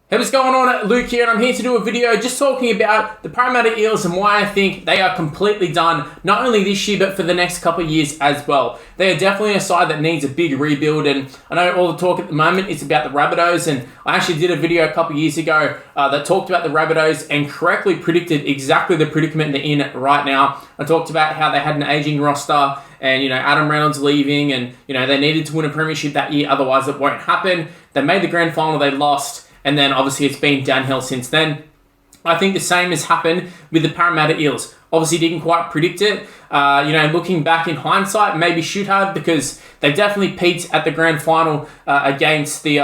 Hey, what's going on? Luke here, and I'm here to do a video just talking about the Parramatta Eels and why I think they are completely done, not only this year, but for the next couple of years as well. They are definitely a side that needs a big rebuild, and I know all the talk at the moment is about the Rabbitohs, and I actually did a video a couple of years ago that talked about the Rabbitohs and correctly predicted exactly the predicament they're in right now. I talked about how they had an aging roster, and, Adam Reynolds leaving, and, they needed to win a premiership that year, otherwise it won't happen. They made the grand final, they lost. And then, obviously, it's been downhill since then. I think the same has happened with the Parramatta Eels. Obviously, didn't quite predict it. Looking back in hindsight, maybe should have, because they definitely peaked at the grand final against the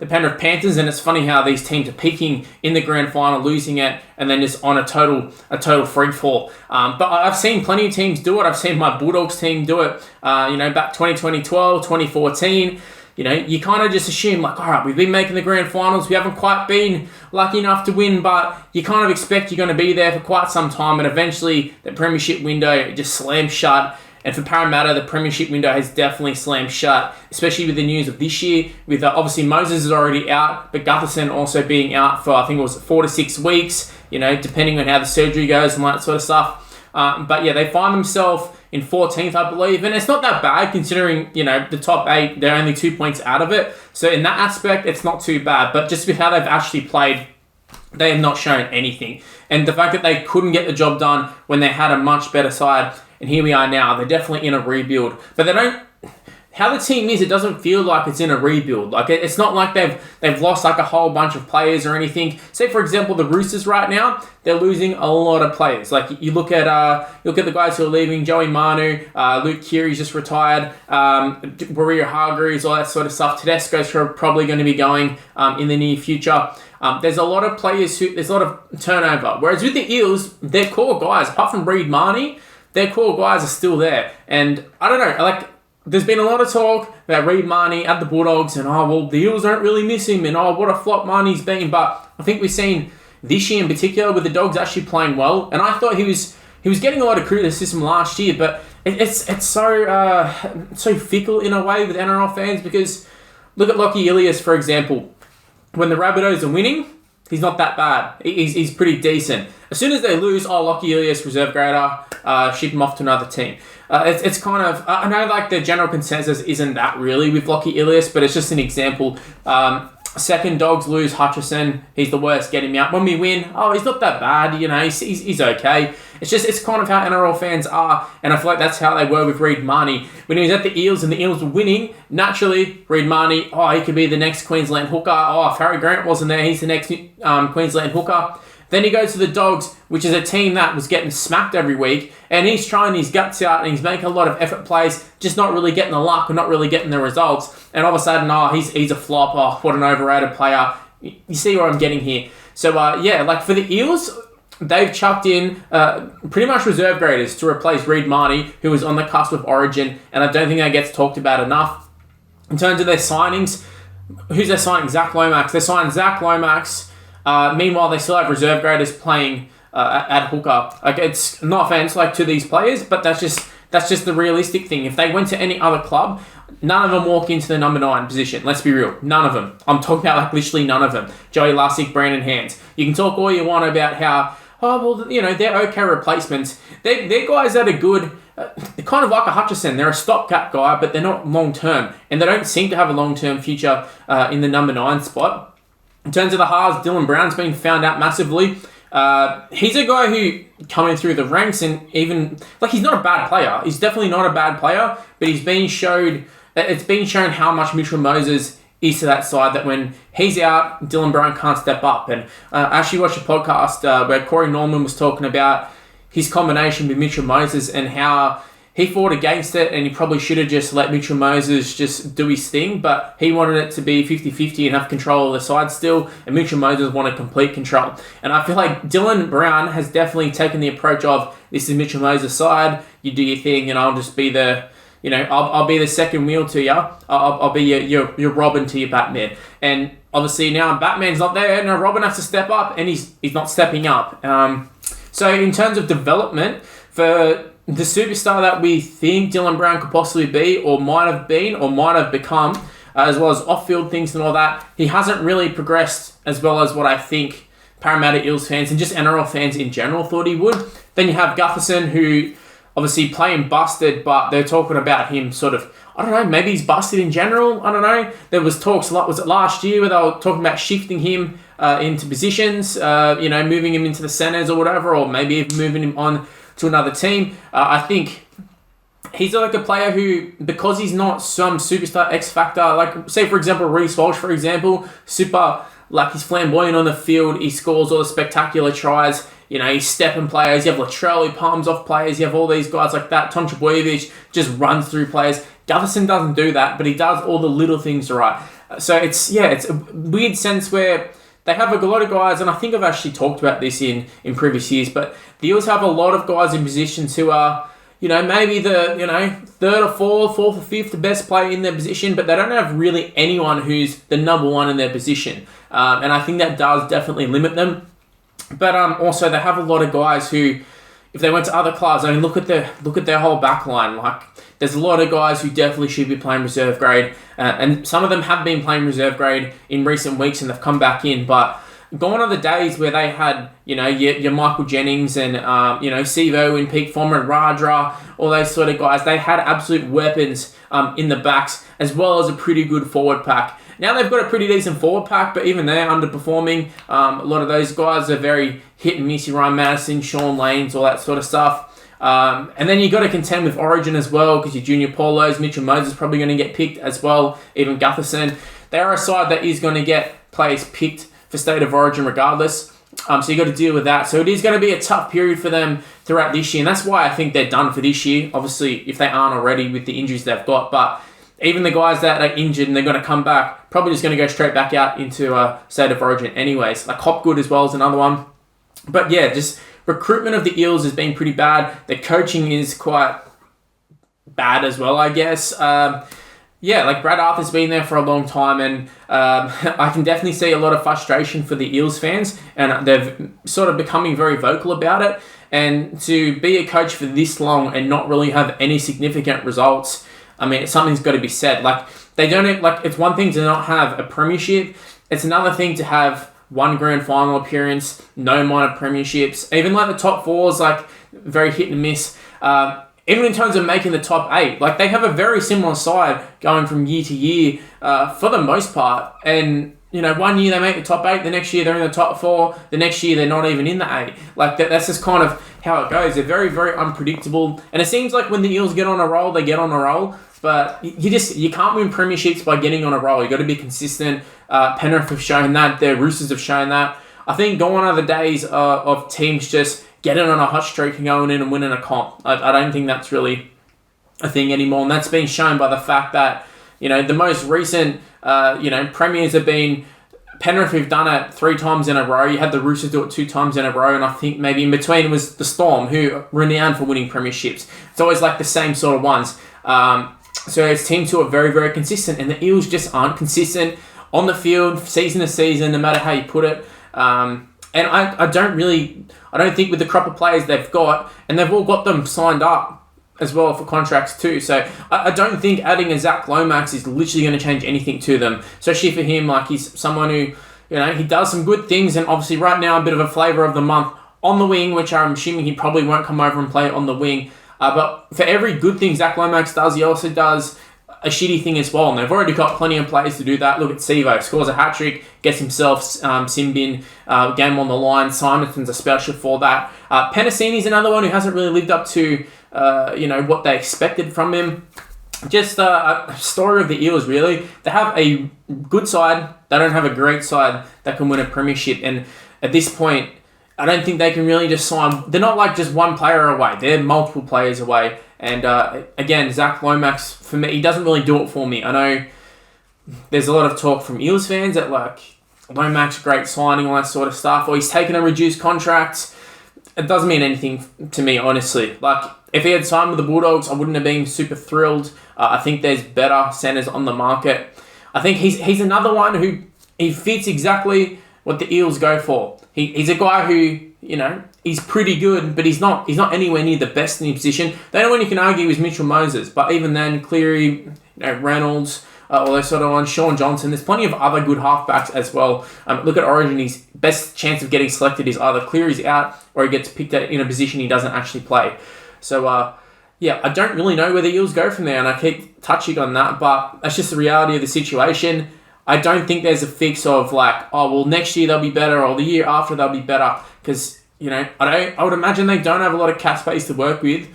Penrith Panthers. And it's funny how these teams are peaking in the grand final, losing it, and then just on a total free fall. But I've seen plenty of teams do it. I've seen my Bulldogs team do it. Back 2012, 2014. You kind of just assume, all right, we've been making the grand finals. We haven't quite been lucky enough to win, but you kind of expect you're going to be there for quite some time. And eventually, the premiership window just slams shut. And for Parramatta, the premiership window has definitely slammed shut, especially with the news of this year. With obviously Moses is already out, but Gutherson also being out for, I think it was 4 to 6 weeks, depending on how the surgery goes and that sort of stuff. But yeah, they find themselves in 14th, I believe, and it's not that bad considering, the top 8, they're only 2 points out of it. So in that aspect, it's not too bad. But just with how they've actually played, they have not shown anything. And the fact that they couldn't get the job done when they had a much better side, and here we are now, they're definitely in a rebuild. But they don't... How the team is, it doesn't feel like it's in a rebuild. It's not like they've lost a whole bunch of players or anything. Say, for example, the Roosters right now, they're losing a lot of players. You look at the guys who are leaving: Joey Manu, Luke Keary's just retired, Warrior Hargreaves, all that sort of stuff. Tedesco's probably going to be going in the near future. There's a lot of players there's a lot of turnover. Whereas with the Eels, their core guys, apart from Reid Marnie, their core guys are still there. And I don't know, there's been a lot of talk about Reid Marnie at the Bulldogs and, the Eels don't really miss him and, what a flop Marnie's been. But I think we've seen this year in particular with the Dogs actually playing well. And I thought he was getting a lot of criticism last year, but it's so fickle in a way with NRL fans, because look at Lockie Ilias, for example. When the Rabbitohs are winning, he's not that bad. He's pretty decent. As soon as they lose, Lockie Ilias, reserve grader, ship him off to another team. It's kind of... I know, the general consensus isn't that really with Lockie Ilias, but it's just an example. Second, Dogs lose Hutchison. He's the worst. Get him out. When we win, he's not that bad. He's okay. It's kind of how NRL fans are, and I feel like that's how they were with Reid Marnie. When he was at the Eels and the Eels were winning, naturally, Reid Marnie, he could be the next Queensland hooker. If Harry Grant wasn't there, he's the next Queensland hooker. Then he goes to the Dogs, which is a team that was getting smacked every week, and he's trying his guts out, and he's making a lot of effort plays, just not really getting the luck or not really getting the results. And all of a sudden, he's a flop. What an overrated player. You see where I'm getting here. So, for the Eels, they've chucked in pretty much reserve graders to replace Reid Marnie, who was on the cusp of Origin, and I don't think that gets talked about enough. In terms of their signings, who's their signing? Zach Lomax. They signed Zach Lomax. Meanwhile, they still have reserve graders playing at hooker. It's no offense to these players, but that's just the realistic thing. If they went to any other club, none of them walk into the number 9 position. Let's be real, none of them. I'm talking about literally none of them. Joey Lussick, Brandon Hands. You can talk all you want about how they're okay replacements. They're guys that are good. They're kind of like a Hutchison. They're a stopgap guy, but they're not long term, and they don't seem to have a long term future in the number 9 spot. In terms of the halves, Dylan Brown's been found out massively. He's a guy who coming through the ranks, and even he's not a bad player. He's definitely not a bad player, but it's been shown how much Mitchell Moses is to that side, that when he's out, Dylan Brown can't step up. And I actually watched a podcast where Corey Norman was talking about his combination with Mitchell Moses and how he fought against it, and he probably should have just let Mitchell Moses just do his thing, but he wanted it to be 50-50 and have control of the side still, and Mitchell Moses wanted complete control. And I feel like Dylan Brown has definitely taken the approach of, this is Mitchell Moses' side, you do your thing, and I'll just be the... I'll be the second wheel to you. I'll be your Robin to your Batman. And obviously now Batman's not there, and Robin has to step up, and he's not stepping up. So in terms of development, for the superstar that we think Dylan Brown could possibly be, or might have been, or might have become, as well as off-field things and all that. He hasn't really progressed as well as what I think Parramatta Eels fans and just NRL fans in general thought he would. Then you have Gutherson, who obviously playing busted, but they're talking about him sort of, I don't know, maybe he's busted in general. I don't know. There was talks a lot, was it last year, where they were talking about shifting him into positions, moving him into the centres or whatever, or maybe even moving him on to another team. I think he's like a player who, because he's not some superstar X factor, like say for example Reece Walsh, for example, super, like he's flamboyant on the field, he scores all the spectacular tries, he's stepping players, you have Latrell, he palms off players, you have all these guys like that, Tom Trbojevic just runs through players. Gutherson doesn't do that, but he does all the little things right. So it's a weird sense where they have a lot of guys, and I think I've actually talked about this in previous years, but the Eels have a lot of guys in positions who are, maybe the, third or fourth or fifth, the best player in their position, but they don't have really anyone who's the number one in their position. And I think that does definitely limit them. But also they have a lot of guys who, if they went to other clubs, I mean, look at their whole back line. Like, there's a lot of guys who definitely should be playing reserve grade, and some of them have been playing reserve grade in recent weeks and they've come back in. But gone are the days where they had, your Michael Jennings and, Sivo in peak form and Radra, all those sort of guys. They had absolute weapons in the backs, as well as a pretty good forward pack. Now they've got a pretty decent forward pack, but even they're underperforming. A lot of those guys are very hit and miss. Ryan Madison, Sean Lanes, all that sort of stuff. And then you got to contend with Origin as well, because your Junior Paulos, Mitchell Moses probably going to get picked as well, even Gutherson. They are a side that is going to get players picked for State of Origin regardless. So you got to deal with that. So it is going to be a tough period for them throughout this year, and that's why I think they're done for this year. Obviously, if they aren't already with the injuries they've got, but even the guys that are injured and they're going to come back, probably just going to go straight back out into State of Origin anyways. Like Hopgood as well is another one. But yeah, just recruitment of the Eels has been pretty bad. The coaching is quite bad as well, I guess. Like Brad Arthur's been there for a long time, and I can definitely see a lot of frustration for the Eels fans, and they've sort of becoming very vocal about it. And to be a coach for this long and not really have any significant results, I mean, something's got to be said. Like, they don't, like, it's one thing to not have a premiership. It's another thing to have one grand final appearance, no minor premierships. Even like the top fours, like, very hit and miss. Even in terms of making the top 8, like, they have a very similar side going from year to year for the most part. And, 1 year they make the top 8, the next year they're in the top 4, the next year they're not even in the 8. Like, that's just kind of how it goes. They're very, very unpredictable. And it seems like when the Eels get on a roll, they get on a roll. But you can't win premierships by getting on a roll. You got to be consistent. Penrith have shown that. The Roosters have shown that. I think gone are the days of teams just getting on a hot streak and going in and winning a comp. I don't think that's really a thing anymore. And that's been shown by the fact that, the most recent, premiers have been Penrith, who've done it 3 times in a row. You had the Roosters do it 2 times in a row. And I think maybe in between was the Storm, who are renowned for winning premierships. It's always like the same sort of ones. So it's teams who are very, very consistent, and the Eels just aren't consistent on the field, season to season, no matter how you put it. And I don't think with the crop of players they've got, and they've all got them signed up as well for contracts too. So I don't think adding a Zach Lomax is literally going to change anything to them, especially for him. Like, he's someone who, he does some good things, and obviously right now a bit of a flavour of the month on the wing, which I'm assuming he probably won't come over and play on the wing. But for every good thing Zach Lomax does, he also does a shitty thing as well. And they've already got plenty of players to do that. Look at Sivo, scores a hat-trick, gets himself sin bin, game on the line. Simonson's a special for that. Penasini's another one who hasn't really lived up to, what they expected from him. Just a story of the Eels, really. They have a good side. They don't have a great side that can win a premiership. And at this point, I don't think they can really just sign. They're not like just one player away. They're multiple players away. And again, Zach Lomax, for me, he doesn't really do it for me. I know there's a lot of talk from Eels fans that, like, Lomax, great signing, all that sort of stuff, or he's taken a reduced contract. It doesn't mean anything to me, honestly. Like, if he had signed with the Bulldogs, I wouldn't have been super thrilled. I think there's better centres on the market. I think he's another one who he fits exactly what the Eels go for. He's a guy who, he's pretty good, but he's not anywhere near the best in his position. The only one you can argue is Mitchell Moses, but even then, Cleary, Reynolds, or those sort of ones. Sean Johnson. There's plenty of other good halfbacks as well. Look at Origin. His best chance of getting selected is either Cleary's out or he gets picked in a position he doesn't actually play. So, yeah, I don't really know where the Eels go from there, and I keep touching on that, but that's just the reality of the situation. I don't think there's a fix of like, oh, well, next year they'll be better, or the year after they'll be better, because, you know, I would imagine they don't have a lot of cap space to work with,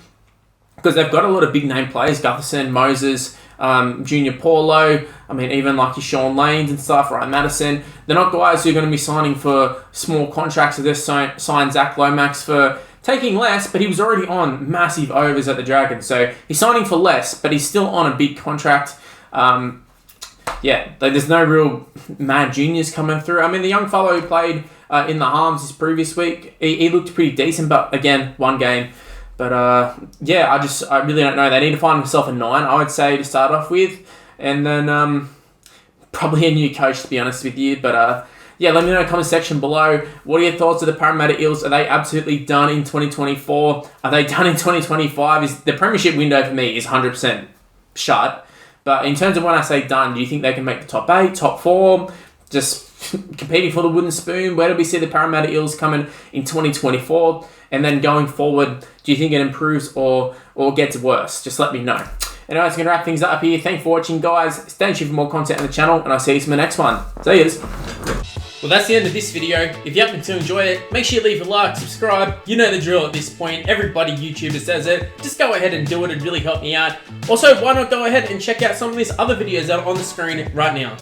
because they've got a lot of big name players, Gutherson, Moses, Junior Paulo, I mean, even like your Sean Lanes and stuff, right, Madison. They're not guys who are going to be signing for small contracts. So they signed Zach Lomax for taking less, but he was already on massive overs at the Dragons. So he's signing for less, but he's still on a big contract. Yeah, there's no real mad juniors coming through. I mean, the young fellow who played in the Harms this previous week, he looked pretty decent, but again, one game. But yeah, I really don't know. They need to find themselves a 9, I would say, to start off with. And then probably a new coach, to be honest with you. But yeah, let me know in the comment section below. What are your thoughts of the Parramatta Eels? Are they absolutely done in 2024? Are they done in 2025? The Premiership window for me is 100% shut. But in terms of when I say done, do you think they can make the top 8, top 4? Just competing for the wooden spoon? Where do we see the Parramatta Eels coming in 2024? And then going forward, do you think it improves or gets worse? Just let me know. Anyway, it's going to wrap things up here. Thanks for watching, guys. Stay tuned for more content on the channel, and I'll see you in the next one. See yous. Well, that's the end of this video. If you happen to enjoy it, make sure you leave a like, subscribe. You know the drill at this point. Everybody YouTuber says it. Just go ahead and do it. It'd really help me out. Also, why not go ahead and check out some of these other videos that are on the screen right now.